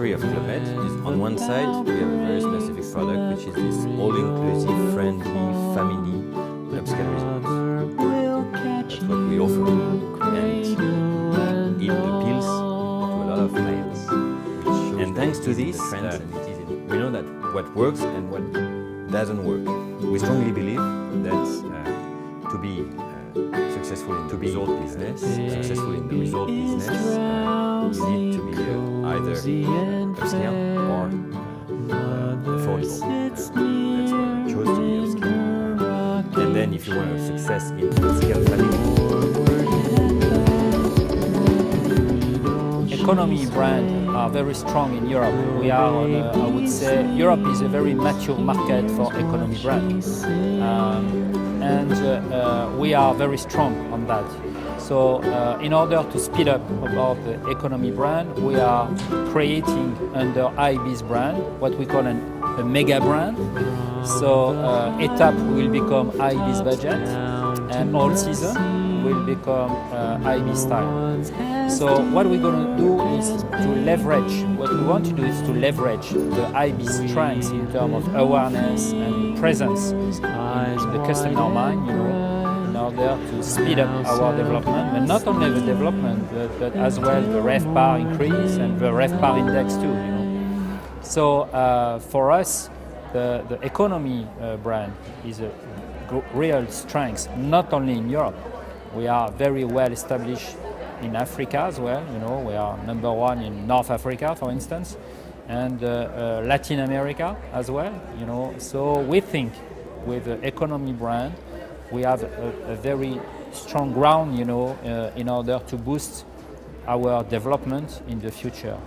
Of Glöobal is on one side we have a very specific product which is this all-inclusive, friendly, family upscale resort. That's what we offer, and it appeals to a lot of clients. And thanks to this, we know that what works and what doesn't work. We strongly believe that to be successful in the resort business, you need to be either upscale or affordable. That's why we chose to be upscale. And then if you want to success in upscale family. Economy brands are very strong in Europe. We are on I would say, Europe is a very mature market for economy brands. And we are very strong on that. So in order to speed up about the economy brand, we are creating under IBIS brand what we call a mega brand. So Étape will become IBIS budget and all season will become IBIS style. So what we're going to do is to leverage, what we want to do is to leverage the IBIS strengths in terms of awareness and presence in the customer mind, you know, in order to speed up our development, but not only the development, but as well the RevPAR increase and the RevPAR index too, you know. So for us, the economy brand is a real strength, not only in Europe. We are very well established in Africa as well, you know, we are #1 in North Africa, for instance, and Latin America as well, you know. So we think with the economy brand, we have a very strong ground, you know, in order to boost our development in the future.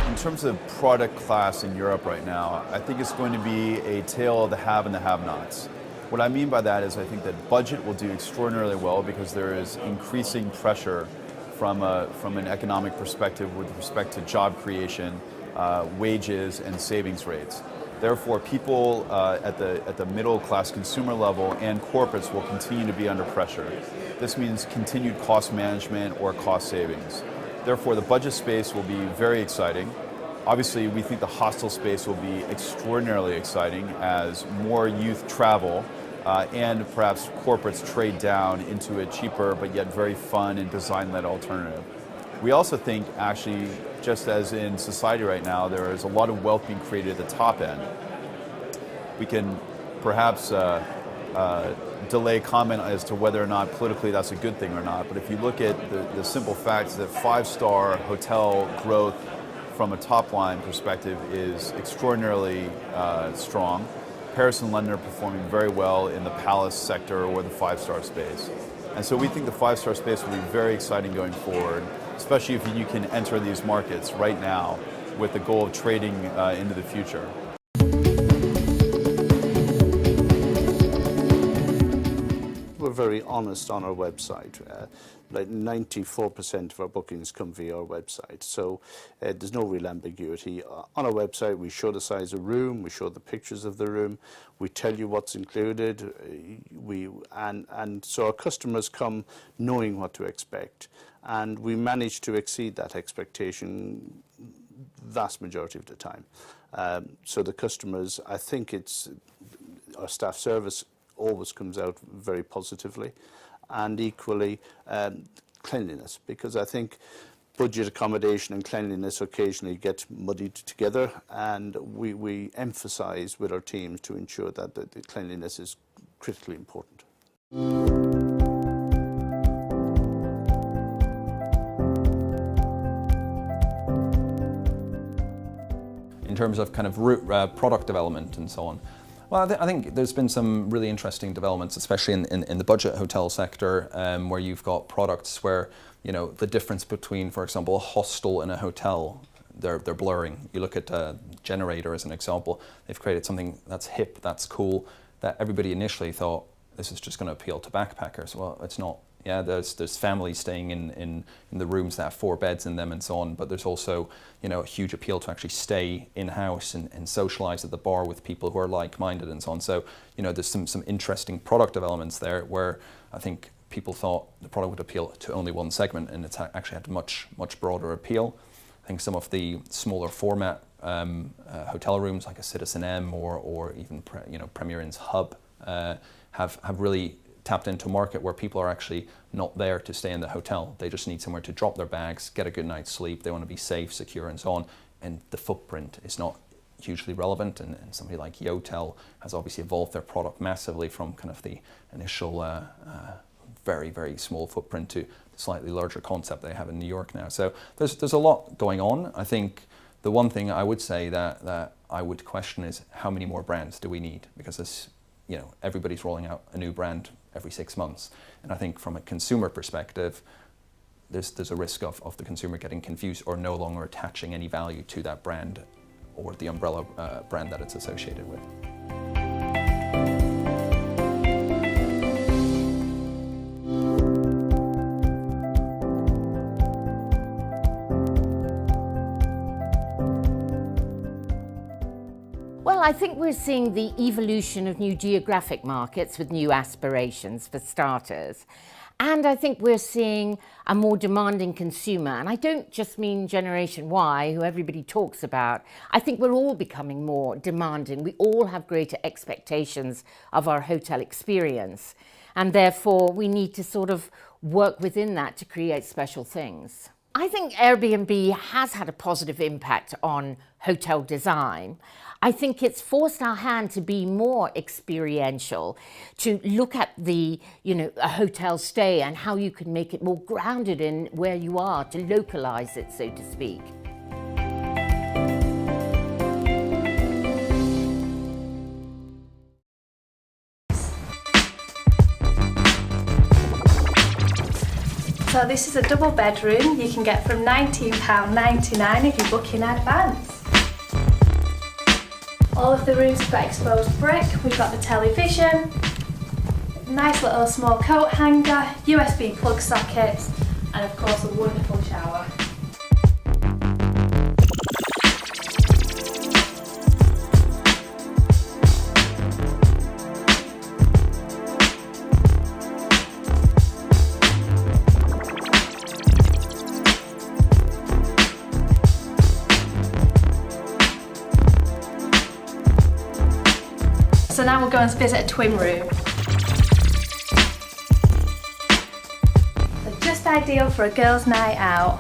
In terms of product class in Europe right now, I think it's going to be a tale of the have and the have-nots. What I mean by that is I think that budget will do extraordinarily well because there is increasing pressure from an economic perspective with respect to job creation, wages, and savings rates. Therefore, people at the middle class consumer level and corporates will continue to be under pressure. This means continued cost management or cost savings. Therefore, the budget space will be very exciting. Obviously, we think the hostel space will be extraordinarily exciting as more youth travel and perhaps corporates trade down into a cheaper but yet very fun and design-led alternative. We also think, actually, just as in society right now, there is a lot of wealth being created at the top end. We can perhaps delay comment as to whether or not politically that's a good thing or not, but if you look at the simple facts that five-star hotel growth from a top-line perspective is extraordinarily strong. Paris and London are performing very well in the palace sector or the five-star space. And so we think the five-star space will be very exciting going forward, especially if you can enter these markets right now with the goal of trading into the future. We're very honest on our website. Like 94% of our bookings come via our website, so there's no real ambiguity. On our website, we show the size of room, we show the pictures of the room, we tell you what's included, and so our customers come knowing what to expect, and we manage to exceed that expectation vast majority of the time. So the customers, I think our staff service always comes out very positively, and equally cleanliness, because I think budget accommodation and cleanliness occasionally get muddied together, and we emphasize with our teams to ensure that the cleanliness is critically important. In terms of kind of product development and so on. Well, I think there's been some really interesting developments, especially in the budget hotel sector, where you've got products where, you know, the difference between, for example, a hostel and a hotel they're blurring. You look at Generator as an example. They've created something that's hip, that's cool, that everybody initially thought this is just going to appeal to backpackers. Well, it's not. Yeah, there's families staying in the rooms that have 4 beds in them and so on, but there's also, you know, a huge appeal to actually stay in-house and socialise at the bar with people who are like-minded and so on. So, you know, there's some interesting product developments there where I think people thought the product would appeal to only one segment, and it's actually had much broader appeal. I think some of the smaller format hotel rooms like a Citizen M or even Premier Inn's Hub have really tapped into a market where people are actually not there to stay in the hotel. They just need somewhere to drop their bags, get a good night's sleep. They want to be safe, secure, and so on. And the footprint is not hugely relevant. And somebody like Yotel has obviously evolved their product massively from kind of the initial very, very small footprint to the slightly larger concept they have in New York now. So there's a lot going on. I think the one thing I would say that I would question is how many more brands do we need? Because everybody's rolling out a new brand every 6 months. And I think from a consumer perspective, there's a risk of the consumer getting confused or no longer attaching any value to that brand or the umbrella brand that it's associated with. Well, I think we're seeing the evolution of new geographic markets with new aspirations for starters. And I think we're seeing a more demanding consumer. And I don't just mean Generation Y, who everybody talks about. I think we're all becoming more demanding. We all have greater expectations of our hotel experience. And therefore, we need to sort of work within that to create special things. I think Airbnb has had a positive impact on hotel design. I think it's forced our hand to be more experiential, to look at a hotel stay and how you can make it more grounded in where you are, to localize it, so to speak. So this is a double bedroom you can get from £19.99 if you book in advance. All of the rooms have got exposed brick, we've got the television, nice little small coat hanger, USB plug sockets, and of course a wonderful shower. So now we'll go and visit a twin room. They're just ideal for a girls' night out.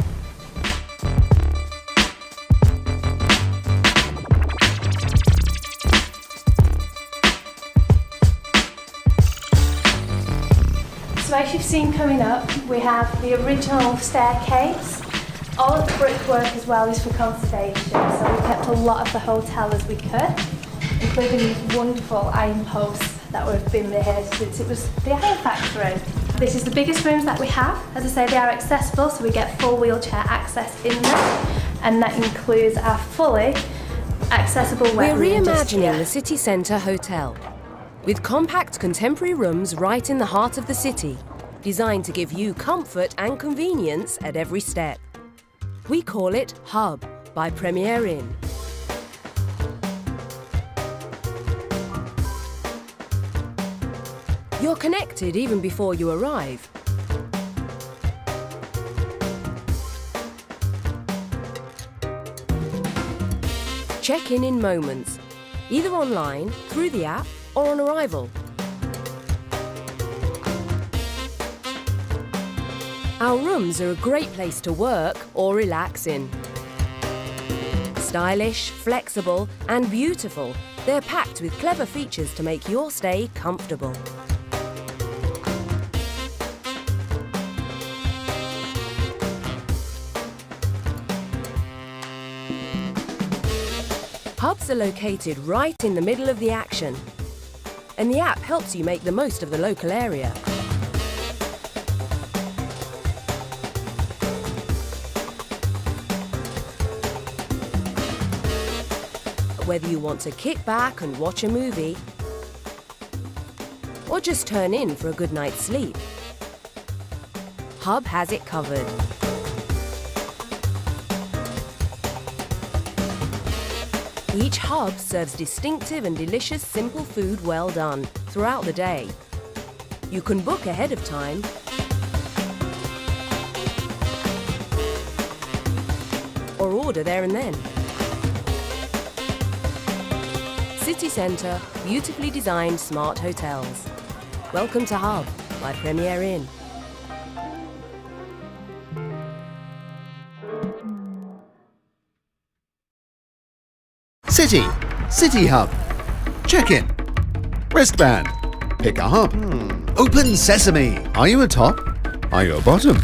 So as you've seen coming up, we have the original staircase. All of the brickwork as well is for conservation, so we kept a lot of the hotel as we could, including these wonderful iron posts that have been here since it was the iron factory. This is the biggest rooms that we have. As I say, they are accessible, so we get full wheelchair access in there, and that includes our fully accessible wet room. We're reimagining the city centre hotel with compact contemporary rooms right in the heart of the city, designed to give you comfort and convenience at every step. We call it Hub by Premier Inn. You're connected even before you arrive. Check in moments, either online, through the app, or on arrival. Our rooms are a great place to work or relax in. Stylish, flexible, and beautiful, they're packed with clever features to make your stay comfortable. Hubs are located right in the middle of the action, and the app helps you make the most of the local area. Whether you want to kick back and watch a movie, or just turn in for a good night's sleep, Hub has it covered. Each hub serves distinctive and delicious simple food well done throughout the day. You can book ahead of time or order there and then. City centre, beautifully designed smart hotels. Welcome to Hub by Premier Inn. City Hub. Check-in. Wristband. Pick a hub. Open sesame. Are you a top? Are you a bottom?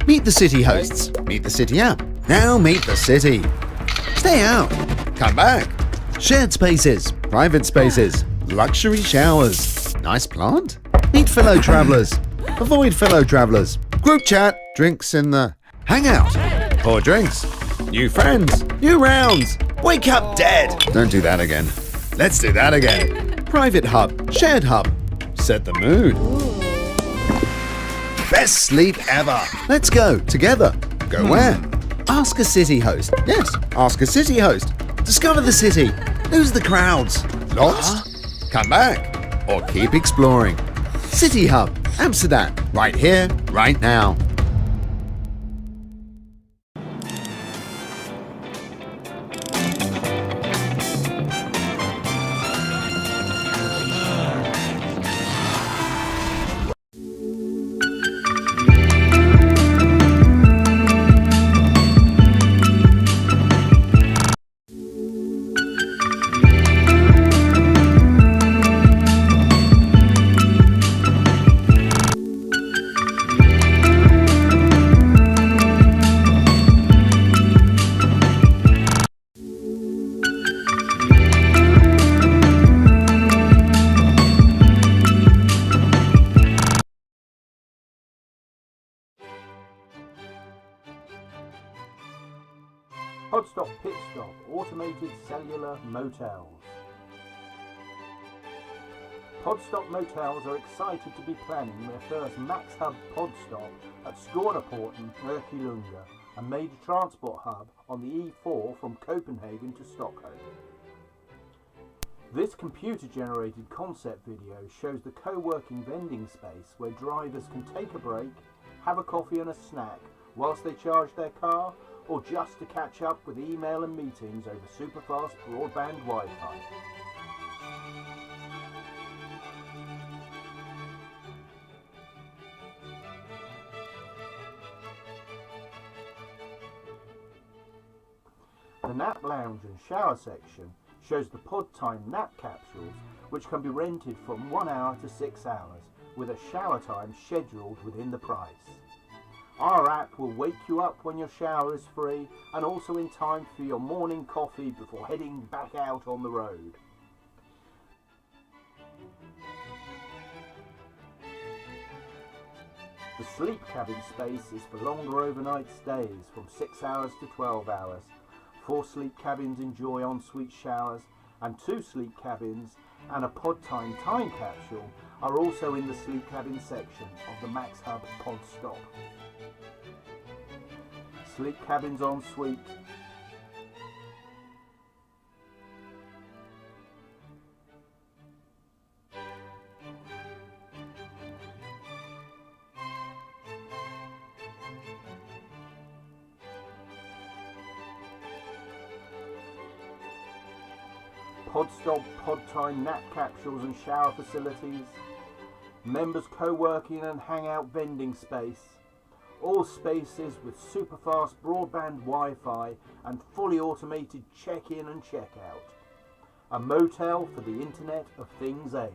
Meet the city hosts. Meet the city app. Now meet the city. Stay out. Come back. Shared spaces. Private spaces. Luxury showers. Nice plant. Meet fellow travellers. Avoid fellow travellers. Group chat. Drinks in the hangout. Pour drinks. New friends. New rounds. Wake up dead. Don't do that again. Let's do that again. Private hub. Shared hub. Set the mood. Best sleep ever. Let's go together. Go where? Ask a city host. Yes, ask a city host. Discover the city. Lose the crowds. Lost? Come back. Or keep exploring. City Hub, Amsterdam. Right here, right now. Podstop Pit Stop, automated cellular motels. Podstop Motels are excited to be planning their first Max Hub pod stop at Skåneporten, Muriel, a major transport hub on the E4 from Copenhagen to Stockholm. This computer-generated concept video shows the co-working vending space where drivers can take a break, have a coffee and a snack whilst they charge their car, or just to catch up with email and meetings over superfast broadband Wi-Fi. The nap lounge and shower section shows the pod time nap capsules, which can be rented from 1 hour to 6 hours, with a shower time scheduled within the price. Our app will wake you up when your shower is free and also in time for your morning coffee before heading back out on the road. The sleep cabin space is for longer overnight stays from 6 hours to 12 hours. 4 sleep cabins enjoy ensuite showers, and 2 sleep cabins and a pod time capsule are also in the sleep cabin section of the Max Hub pod stop. Sleep cabins en suite. Podstop, pod time nap capsules and shower facilities. Members co-working and hangout vending space. All spaces with super fast broadband Wi-Fi and fully automated check-in and check-out. A motel for the Internet of Things age.